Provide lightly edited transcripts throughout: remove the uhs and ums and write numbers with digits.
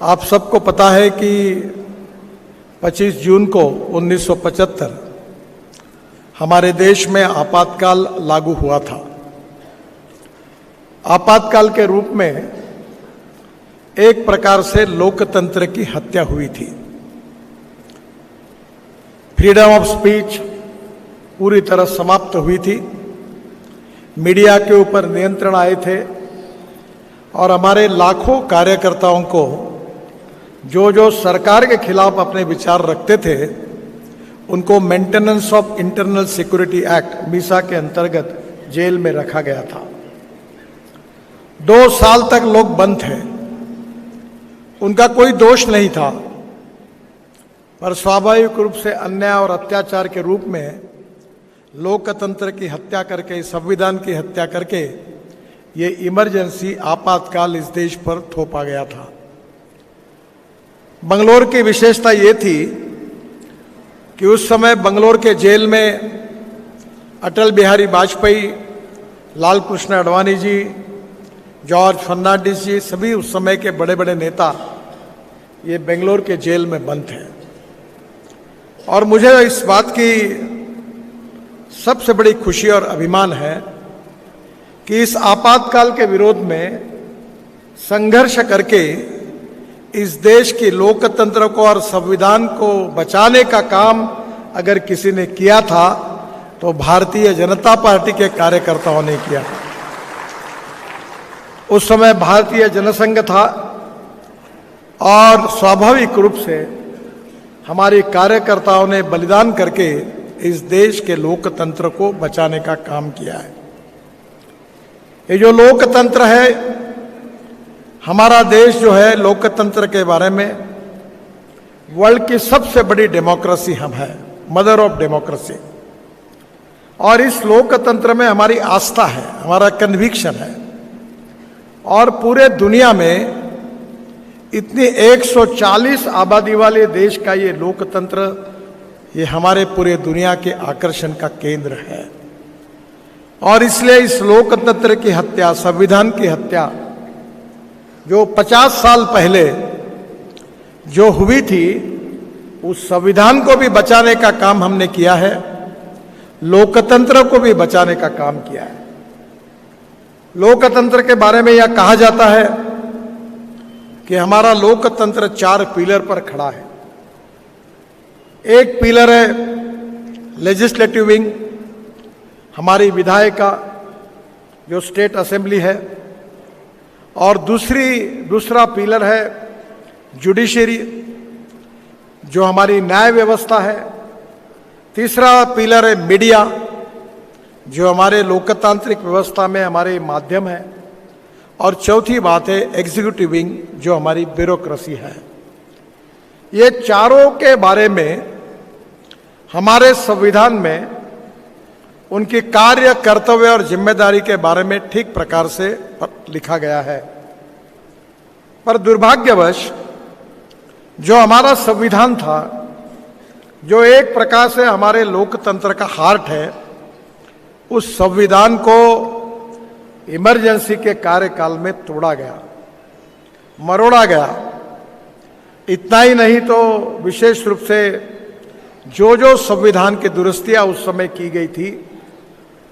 आप सबको पता है कि 25 जून को 1975 हमारे देश में आपातकाल लागू हुआ था। आपातकाल के रूप में एक प्रकार से लोकतंत्र की हत्या हुई थी। फ्रीडम ऑफ स्पीच पूरी तरह समाप्त हुई थी। मीडिया के ऊपर नियंत्रण आए थे और हमारे लाखों कार्यकर्ताओं को जो सरकार के खिलाफ अपने विचार रखते थे उनको maintenance of internal security act Misa के अंतर्गत जेल में रखा गया था। 2 साल तक लोग बंद थे। उनका कोई दोष नहीं था, पर स्वाभाविक रूप से अन्याय और अत्याचार के रूप में लोकतंत्र की हत्या करके, संविधान की हत्या करके ये इमरजेंसी आपातकाल इस देश पर थोपा गया था। बंगलौर की विशेषता ये थी कि उस समय बंगलौर के जेल में अटल बिहारी वाजपेयी, लाल कृष्ण आडवाणी जी, जॉर्ज फर्नांडिस जी, सभी उस समय के बड़े बड़े नेता ये बेंगलोर के जेल में बंद थे। और मुझे इस बात की सबसे बड़ी खुशी और अभिमान है कि इस आपातकाल के विरोध में संघर्ष करके इस देश की लोकतंत्र को और संविधान को बचाने का काम अगर किसी ने किया था तो भारतीय जनता पार्टी के कार्यकर्ताओं ने किया। उस समय भारतीय जनसंघ था और स्वाभाविक रूप से हमारे कार्यकर्ताओं ने बलिदान करके इस देश के लोकतंत्र को बचाने का काम किया है। ये जो लोकतंत्र है, हमारा देश जो है, लोकतंत्र के बारे में वर्ल्ड की सबसे बड़ी डेमोक्रेसी हम है, मदर ऑफ डेमोक्रेसी। और इस लोकतंत्र में हमारी आस्था है, हमारा कन्विक्शन है। और पूरे दुनिया में इतनी 140 आबादी वाले देश का ये लोकतंत्र, ये हमारे पूरे दुनिया के आकर्षण का केंद्र है। और इसलिए इस लोकतंत्र की हत्या, संविधान की हत्या जो 50 साल पहले जो हुई थी, उस संविधान को भी बचाने का काम हमने किया है, लोकतंत्र को भी बचाने का काम किया है। लोकतंत्र के बारे में यह कहा जाता है कि हमारा लोकतंत्र 4 पिलर पर खड़ा है। एक पिलर है लेजिस्लेटिव विंग, हमारी विधायिका जो स्टेट असेंबली है। और दूसरा पिलर है जुडिशरी जो हमारी न्याय व्यवस्था है। तीसरा पिलर है मीडिया जो हमारे लोकतांत्रिक व्यवस्था में हमारे माध्यम है। और चौथी बात है एग्जीक्यूटिव विंग जो हमारी ब्यूरोक्रेसी है। ये चारों के बारे में हमारे संविधान में उनकी कार्य, कर्तव्य और जिम्मेदारी के बारे में ठीक प्रकार से लिखा गया है। पर दुर्भाग्यवश जो हमारा संविधान था, जो एक प्रकार से हमारे लोकतंत्र का हार्ट है, उस संविधान को इमरजेंसी के कार्यकाल में तोड़ा गया, मरोड़ा गया। इतना ही नहीं तो विशेष रूप से जो संविधान की दुरुस्तियां उस समय की गई थी,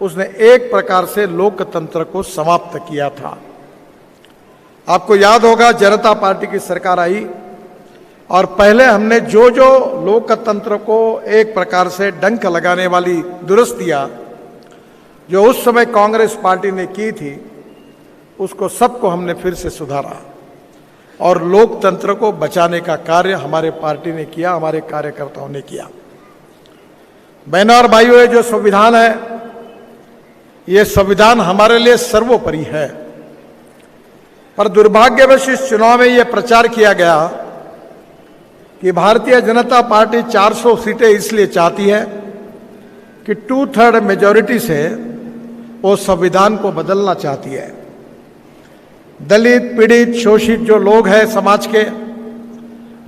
उसने एक प्रकार से लोकतंत्र को समाप्त किया था। आपको याद होगा जनता पार्टी की सरकार आई और पहले हमने जो लोकतंत्र को एक प्रकार से डंक लगाने वाली दुरुस्तियां जो उस समय कांग्रेस पार्टी ने की थी, उसको सबको हमने फिर से सुधारा और लोकतंत्र को बचाने का कार्य हमारे पार्टी ने किया, हमारे कार्यकर्ताओं ने किया। बहनों और भाइयों, ये जो संविधान है, ये संविधान हमारे लिए सर्वोपरि है। पर दुर्भाग्यवश इस चुनाव में यह प्रचार किया गया कि भारतीय जनता पार्टी 400 सीटें इसलिए चाहती है कि 2/3 मेजॉरिटी से वो संविधान को बदलना चाहती है। दलित, पीड़ित, शोषित जो लोग हैं समाज के,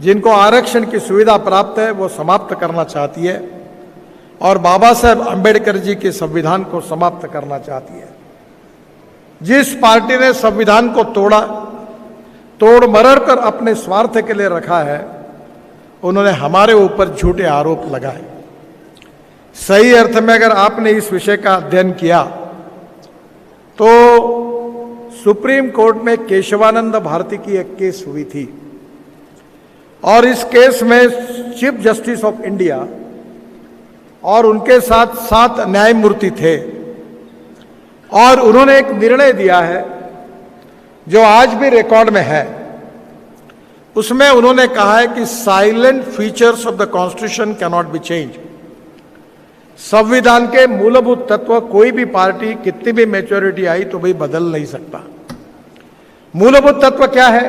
जिनको आरक्षण की सुविधा प्राप्त है, वो समाप्त करना चाहती है और बाबा साहेब अंबेडकर जी के संविधान को समाप्त करना चाहती है। जिस पार्टी ने संविधान को तोड़ा, तोड़ मरोड़ कर अपने स्वार्थ के लिए रखा है, उन्होंने हमारे ऊपर झूठे आरोप लगाए। सही अर्थ में अगर आपने इस विषय का अध्ययन किया तो सुप्रीम कोर्ट में केशवानंद भारती की एक केस हुई थी और इस केस में चीफ जस्टिस ऑफ इंडिया और उनके साथ 7 न्यायमूर्ति थे और उन्होंने एक निर्णय दिया है जो आज भी रिकॉर्ड में है। उसमें उन्होंने कहा है कि salient features of the constitution can not be change. संविधान के मूलभूत तत्व कोई भी पार्टी कितनी भी मैच्योरिटी आई तो भी बदल नहीं सकता। मूलभूत तत्व क्या है?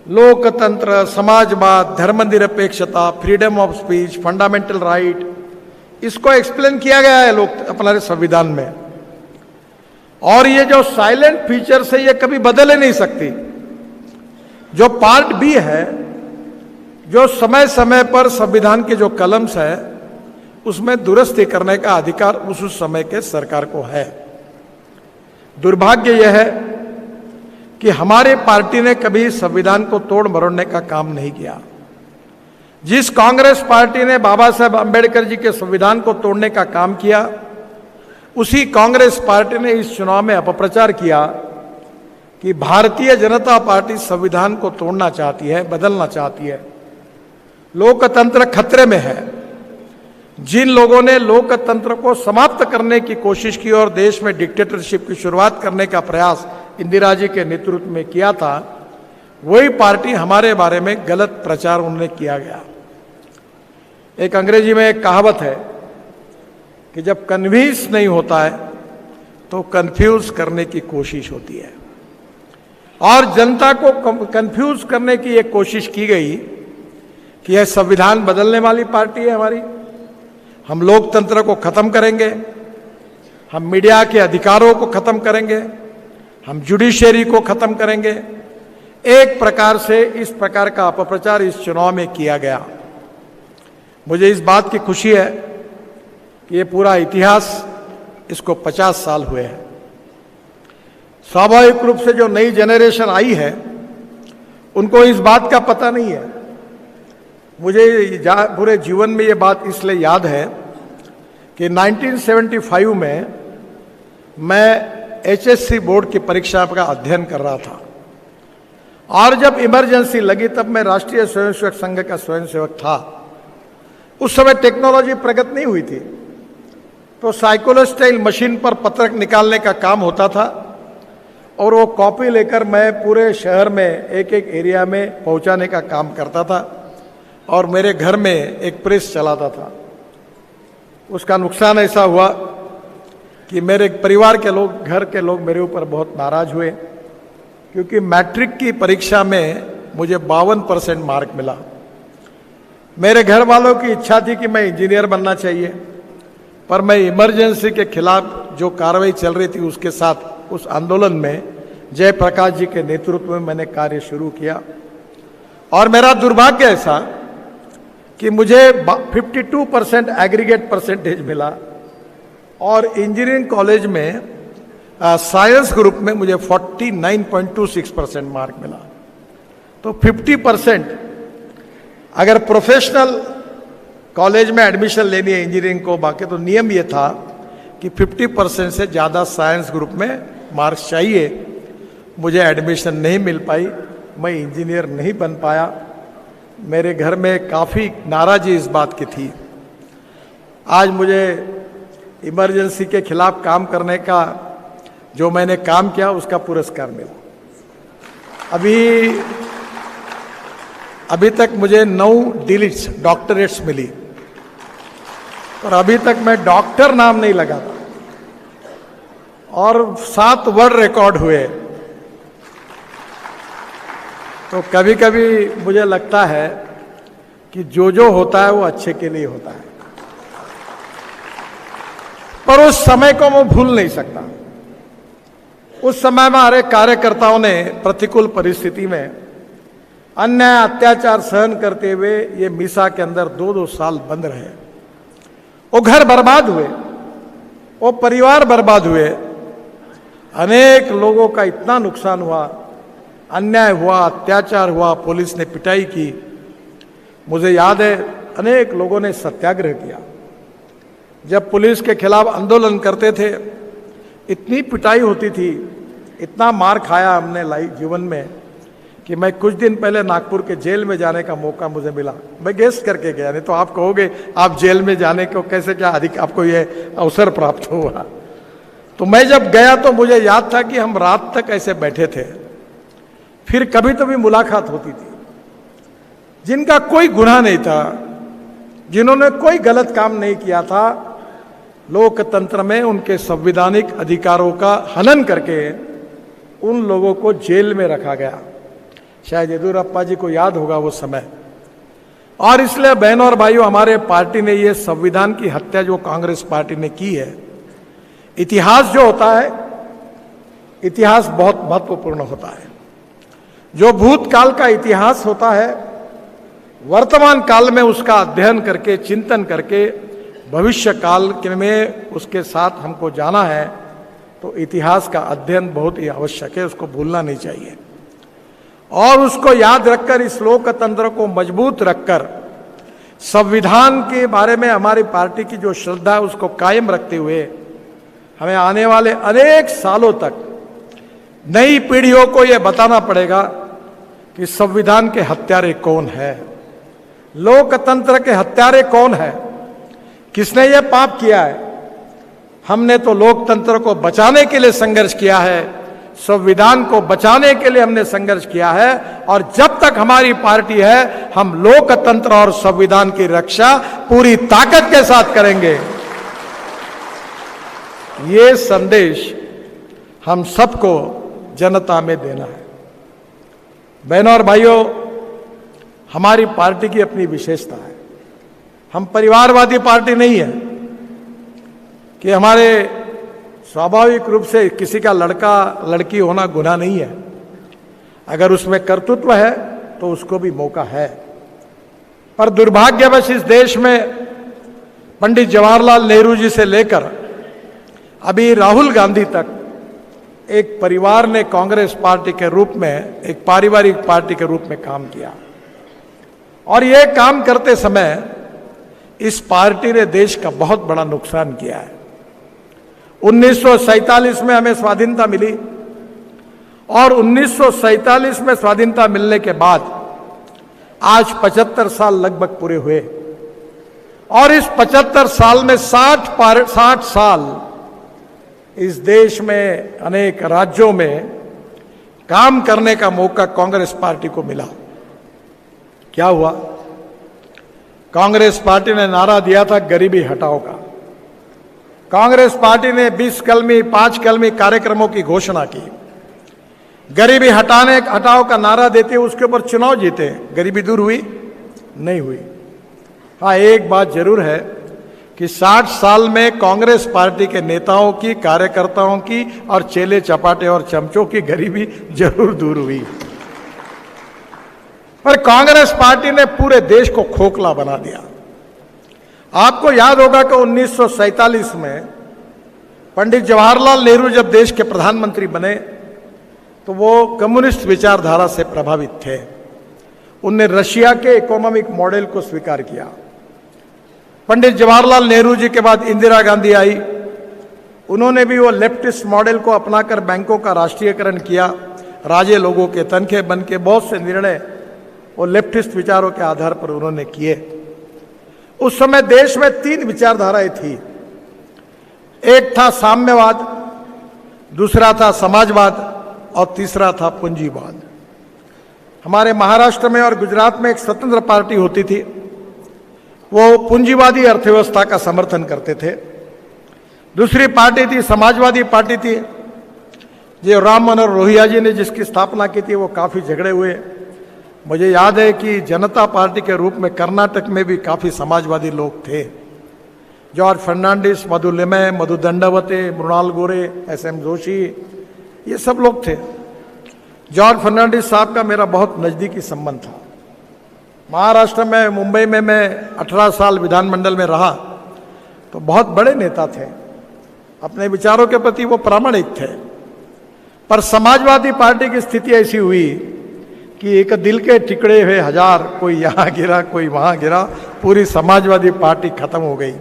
लोकतंत्र, समाजवाद, धर्मनिरपेक्षता, freedom of speech, fundamental right, इसको एक्सप्लेन किया गया है लोक अपने संविधान में। और ये जो साइलेंट फीचर्स है ये कभी बदल ही नहीं सकती। जो पार्ट बी है, जो समय समय पर संविधान के जो कलम्स है उसमें दुरुस्ती करने का अधिकार उस समय के सरकार को है। दुर्भाग्य यह है कि हमारे पार्टी ने कभी संविधान को तोड़ मरोड़ने का काम नहीं किया। जिस कांग्रेस पार्टी ने बाबा साहब अंबेडकर जी के संविधान को तोड़ने का काम किया, उसी कांग्रेस पार्टी ने इस चुनाव में अपप्रचार किया कि भारतीय जनता पार्टी संविधान को तोड़ना चाहती है, बदलना चाहती है, लोकतंत्र खतरे में है। जिन लोगों ने लोकतंत्र को समाप्त करने की कोशिश की और देश में डिक्टेटरशिप की शुरुआत करने का प्रयास इंदिरा जी के नेतृत्व में किया था, वही पार्टी हमारे बारे में गलत प्रचार उन्हें किया गया। एक अंग्रेजी में एक कहावत है कि जब कन्विंस नहीं होता है तो कंफ्यूज करने की कोशिश होती है, और जनता को कंफ्यूज करने की एक कोशिश की गई कि यह संविधान बदलने वाली पार्टी है हमारी, हम लोकतंत्र को खत्म करेंगे, हम मीडिया के अधिकारों को खत्म करेंगे, हम जुडिशरी को खत्म करेंगे। एक प्रकार से इस प्रकार का अपप्रचार इस चुनाव में किया गया। मुझे इस बात की खुशी है कि ये पूरा इतिहास, इसको 50 साल हुए हैं। स्वाभाविक रूप से जो नई जनरेशन आई है उनको इस बात का पता नहीं है। मुझे पूरे जीवन में ये बात इसलिए याद है कि 1975 में मैं HSC बोर्ड की परीक्षा का अध्ययन कर रहा था और जब इमरजेंसी लगी तब मैं राष्ट्रीय स्वयंसेवक संघ का स्वयंसेवक था। उस समय टेक्नोलॉजी प्रगत नहीं हुई थी, तो साइकोलोस्टाइल मशीन पर पत्रक निकालने का काम होता था और वो कॉपी लेकर मैं पूरे शहर में एक एक एरिया में पहुंचाने का काम करता था और मेरे घर में एक प्रेस चलाता था। उसका नुकसान ऐसा हुआ कि मेरे परिवार के लोग, घर के लोग मेरे ऊपर बहुत नाराज हुए क्योंकि मैट्रिक की परीक्षा में मुझे 52% मार्क मिला। मेरे घर वालों की इच्छा थी कि मैं इंजीनियर बनना चाहिए, पर मैं इमरजेंसी के खिलाफ जो कार्रवाई चल रही थी उसके साथ उस आंदोलन में जयप्रकाश जी के नेतृत्व में मैंने कार्य शुरू किया। और मेरा दुर्भाग्य ऐसा कि मुझे 52% एग्रीगेट परसेंटेज मिला और इंजीनियरिंग कॉलेज में साइंस ग्रुप में मुझे 49.26% मार्क मिला। तो 50%, अगर प्रोफेशनल कॉलेज में एडमिशन लेनी है इंजीनियरिंग को, बाकी तो नियम ये था कि 50% से ज़्यादा साइंस ग्रुप में मार्क्स चाहिए। मुझे एडमिशन नहीं मिल पाई, मैं इंजीनियर नहीं बन पाया। मेरे घर में काफ़ी नाराज़गी इस बात की थी। आज मुझे इमरजेंसी के खिलाफ काम करने का, जो मैंने काम किया उसका पुरस्कार मिला। अभी तक मुझे 9 डिलीट्स, डॉक्टरेट्स मिली, और अभी तक मैं डॉक्टर नाम नहीं लगा था, और 7 वर्ल्ड रिकॉर्ड हुए। तो कभी कभी मुझे लगता है कि जो होता है वो अच्छे के लिए होता है, पर उस समय को मैं भूल नहीं सकता। उस समय में हमारे कार्यकर्ताओं ने प्रतिकूल परिस्थिति में अन्याय अत्याचार सहन करते हुए ये मीसा के अंदर 2-2 साल बंद रहे। वो घर बर्बाद हुए, वो परिवार बर्बाद हुए, अनेक लोगों का इतना नुकसान हुआ अन्याय हुआ, अत्याचार हुआ, पुलिस ने पिटाई की। मुझे याद है अनेक लोगों ने सत्याग्रह किया। जब पुलिस के खिलाफ आंदोलन करते थे इतनी पिटाई होती थी, इतना मार खाया हमने लाइफ जीवन में कि मैं कुछ दिन पहले नागपुर के जेल में जाने का मौका मुझे मिला। मैं गेस्ट करके गया, नहीं तो आप कहोगे आप जेल में जाने को कैसे, क्या अधिक आपको ये अवसर प्राप्त हुआ। तो मैं जब गया तो मुझे याद था कि हम रात तक ऐसे बैठे थे, फिर कभी तो भी मुलाकात होती थी। जिनका कोई गुनाह नहीं था, जिन्होंने कोई गलत काम नहीं किया था, लोकतंत्र में उनके संवैधानिक अधिकारों का हनन करके उन लोगों को जेल में रखा गया। शायद येदियुरप्पा जी को याद होगा वो समय। और इसलिए बहनों और भाइयों, हमारे पार्टी ने ये संविधान की हत्या जो कांग्रेस पार्टी ने की है, इतिहास जो होता है, इतिहास बहुत महत्वपूर्ण होता है। जो भूतकाल का इतिहास होता है, वर्तमान काल में उसका अध्ययन करके, चिंतन करके भविष्य काल में उसके साथ हमको जाना है, तो इतिहास का अध्ययन बहुत ही आवश्यक है, उसको भूलना नहीं चाहिए। और उसको याद रखकर, इस लोकतंत्र को मजबूत रखकर, संविधान के बारे में हमारी पार्टी की जो श्रद्धा है उसको कायम रखते हुए हमें आने वाले अनेक सालों तक नई पीढ़ियों को यह बताना पड़ेगा कि संविधान के हत्यारे कौन है, लोकतंत्र के हत्यारे कौन है, किसने यह पाप किया है। हमने तो लोकतंत्र को बचाने के लिए संघर्ष किया है, संविधान को बचाने के लिए हमने संघर्ष किया है, और जब तक हमारी पार्टी है हम लोकतंत्र और संविधान की रक्षा पूरी ताकत के साथ करेंगे। ये संदेश हम सबको जनता में देना है। बहनों और भाइयों, हमारी पार्टी की अपनी विशेषता है। हम परिवारवादी पार्टी नहीं है कि हमारे स्वाभाविक रूप से किसी का लड़का लड़की होना गुनाह नहीं है। अगर उसमें कर्तृत्व है तो उसको भी मौका है। पर दुर्भाग्यवश इस देश में पंडित जवाहरलाल नेहरू जी से लेकर अभी राहुल गांधी तक एक परिवार ने कांग्रेस पार्टी के रूप में, एक पारिवारिक पार्टी के रूप में काम किया। और यह काम करते समय इस पार्टी ने देश का बहुत बड़ा नुकसान किया है। 1947 में हमें स्वाधीनता मिली, और 1947 में स्वाधीनता मिलने के बाद आज 75 साल लगभग पूरे हुए। और इस 75 साल में 60 साल इस देश में अनेक राज्यों में काम करने का मौका कांग्रेस पार्टी को मिला। क्या हुआ? कांग्रेस पार्टी ने नारा दिया था गरीबी हटाओ का। कांग्रेस पार्टी ने 20 कलमी 5 कलमी कार्यक्रमों की घोषणा की। गरीबी हटाओ का नारा देते उसके ऊपर चुनाव जीते। गरीबी दूर हुई? नहीं हुई। हाँ, एक बात जरूर है कि 60 साल में कांग्रेस पार्टी के नेताओं की, कार्यकर्ताओं की और चेले चपाटे और चमचों की गरीबी जरूर दूर हुई। पर कांग्रेस पार्टी ने पूरे देश को खोखला बना दिया। आपको याद होगा कि 1947 में पंडित जवाहरलाल नेहरू जब देश के प्रधानमंत्री बने तो वो कम्युनिस्ट विचारधारा से प्रभावित थे। उनने रशिया के इकोनॉमिक मॉडल को स्वीकार किया। पंडित जवाहरलाल नेहरू जी के बाद इंदिरा गांधी आई। उन्होंने भी वो लेफ्टिस्ट मॉडल को अपनाकर बैंकों का राष्ट्रीयकरण किया। राजे लोगों के तनखे बन के बहुत से निर्णय वो लेफ्टिस्ट विचारों के आधार पर उन्होंने किए। उस समय देश में 3 विचारधाराएं थी। एक था साम्यवाद, दूसरा था समाजवाद और तीसरा था पूंजीवाद। हमारे महाराष्ट्र में और गुजरात में एक स्वतंत्र पार्टी होती थी, वो पूंजीवादी अर्थव्यवस्था का समर्थन करते थे। दूसरी पार्टी थी समाजवादी पार्टी थी, जो राम मनोहर लोहिया जी ने जिसकी स्थापना की थी। वो काफ़ी झगड़े हुए। मुझे याद है कि जनता पार्टी के रूप में कर्नाटक में भी काफ़ी समाजवादी लोग थे। जॉर्ज फर्नांडिस, मधु लिमय, मधु दंडवते, मृणाल गोरे, SM जोशी, ये सब लोग थे। जॉर्ज फर्नांडिस साहब का मेरा बहुत नज़दीकी संबंध था। महाराष्ट्र में, मुंबई में मैं 18 साल विधानमंडल में रहा, तो बहुत बड़े नेता थे। अपने विचारों के प्रति वो प्रामाणिक थे। पर समाजवादी पार्टी की स्थिति ऐसी हुई कि एक दिल के टुकड़े हुए हजार, कोई यहाँ गिरा कोई वहाँ गिरा, पूरी समाजवादी पार्टी खत्म हो गई,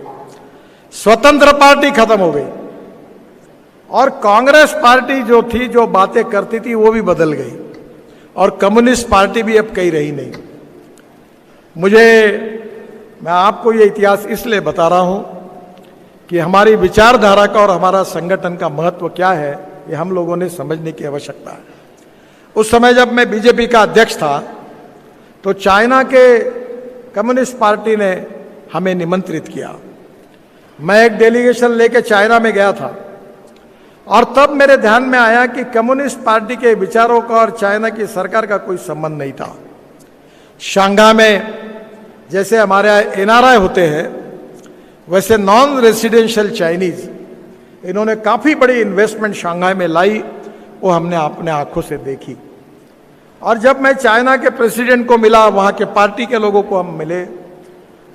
स्वतंत्र पार्टी खत्म हो गई, और कांग्रेस पार्टी जो थी, जो बातें करती थी, वो भी बदल गई, और कम्युनिस्ट पार्टी भी अब कहीं रही नहीं। मैं आपको ये इतिहास इसलिए बता रहा हूं कि हमारी विचारधारा का और हमारा संगठन का महत्व क्या है, ये हम लोगों ने समझने की आवश्यकता है। उस समय जब मैं बीजेपी का अध्यक्ष था तो चाइना के कम्युनिस्ट पार्टी ने हमें निमंत्रित किया। मैं एक डेलीगेशन लेके चाइना में गया था और तब मेरे ध्यान में आया कि कम्युनिस्ट पार्टी के विचारों का और चाइना की सरकार का कोई संबंध नहीं था। शंघाई में जैसे हमारे यहाँ एनआरआई होते हैं, वैसे नॉन रेसिडेंशियल चाइनीज, इन्होंने काफ़ी बड़ी इन्वेस्टमेंट शंघाई में लाई, वो हमने अपने आंखों से देखी। और जब मैं चाइना के प्रेसिडेंट को मिला, वहाँ के पार्टी के लोगों को हम मिले,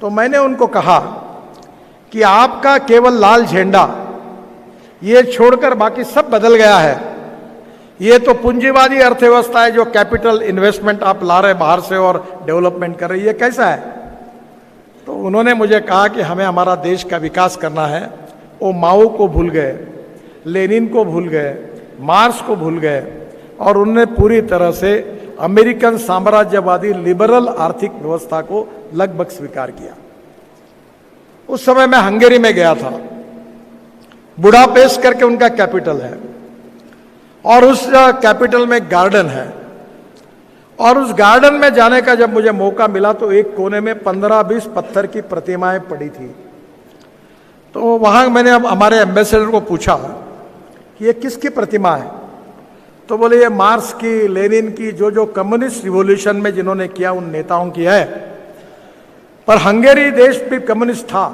तो मैंने उनको कहा कि आपका केवल लाल झंडा, ये छोड़कर बाकी सब बदल गया है। ये तो पूंजीवादी अर्थव्यवस्था है, जो कैपिटल इन्वेस्टमेंट आप ला रहे बाहर से और डेवलपमेंट कर रही है, कैसा है? तो उन्होंने मुझे कहा कि हमें हमारा देश का विकास करना है। वो माओ को भूल गए, लेनिन को भूल गए, मार्क्स को भूल गए, और उन्होंने पूरी तरह से अमेरिकन साम्राज्यवादी लिबरल आर्थिक व्यवस्था को लगभग स्वीकार किया। उस समय मैं हंगेरी में गया था, बुडापेस्ट करके उनका कैपिटल है, और उस कैपिटल में गार्डन है, और उस गार्डन में जाने का जब मुझे मौका मिला तो एक कोने में 15-20 पत्थर की प्रतिमाएं पड़ी थी। तो वहां मैंने अब हमारे एम्बेसडर को पूछा कि ये किसकी प्रतिमा है? तो बोले ये मार्क्स की, लेनिन की, जो कम्युनिस्ट रिवॉल्यूशन में जिन्होंने किया उन नेताओं की है। पर हंगेरी देश भी कम्युनिस्ट था,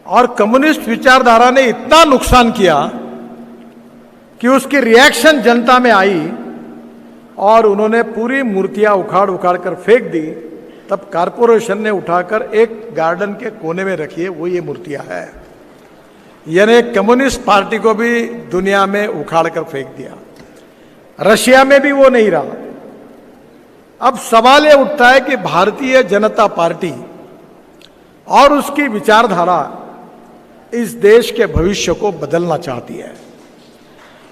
और कम्युनिस्ट विचारधारा ने इतना नुकसान किया कि उसकी रिएक्शन जनता में आई, और उन्होंने पूरी मूर्तियां उखाड़ उखाड़ कर फेंक दी। तब कारपोरेशन ने उठाकर एक गार्डन के कोने में रखी है, वो ये मूर्तियां है। यानी कम्युनिस्ट पार्टी को भी दुनिया में उखाड़ कर फेंक दिया। रशिया में भी वो नहीं रहा। अब सवाल ये उठता है कि भारतीय जनता पार्टी और उसकी विचारधारा इस देश के भविष्य को बदलना चाहती है,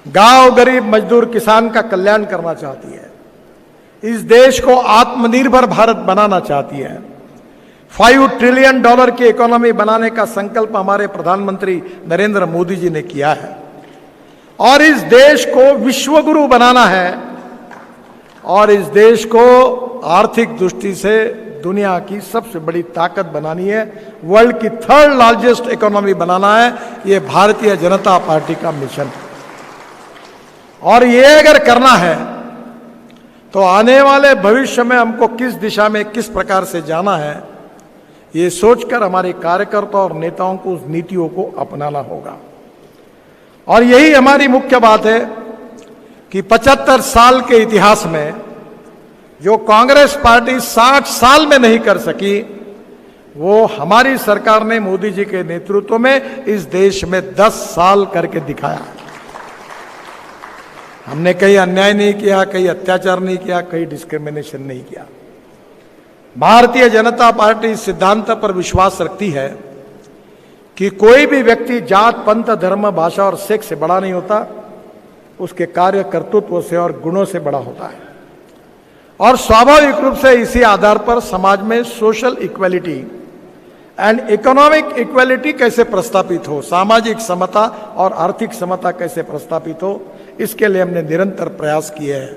गांव गरीब मजदूर किसान का कल्याण करना चाहती है, इस देश को आत्मनिर्भर भारत बनाना चाहती है, $5 ट्रिलियन की इकोनॉमी बनाने का संकल्प हमारे प्रधानमंत्री नरेंद्र मोदी जी ने किया है, और इस देश को विश्वगुरु बनाना है, और इस देश को आर्थिक दृष्टि से दुनिया की सबसे बड़ी ताकत बनानी है, वर्ल्ड की 3rd लार्जेस्ट इकोनॉमी बनाना है। ये भारतीय जनता पार्टी का मिशन है, और ये अगर करना है तो आने वाले भविष्य में हमको किस दिशा में किस प्रकार से जाना है, ये सोचकर हमारे कार्यकर्ता और नेताओं को उस नीतियों को अपनाना होगा। और यही हमारी मुख्य बात है कि 75 साल के इतिहास में जो कांग्रेस पार्टी 60 साल में नहीं कर सकी, वो हमारी सरकार ने मोदी जी के नेतृत्व में इस देश में 10 साल करके दिखाया। हमने कहीं अन्याय नहीं किया, कहीं अत्याचार नहीं किया, कहीं डिस्क्रिमिनेशन नहीं किया। भारतीय जनता पार्टी इस सिद्धांत पर विश्वास रखती है कि कोई भी व्यक्ति जात, पंथ, धर्म, भाषा और सेक्स से बड़ा नहीं होता, उसके कार्य कर्तृत्व से और गुणों से बड़ा होता है। और स्वाभाविक रूप से इसी आधार पर समाज में social equality and economic equality कैसे प्रस्तापित हो, सामाजिक समता और आर्थिक समता कैसे प्रस्तापित हो, इसके लिए हमने निरंतर प्रयास किए हैं।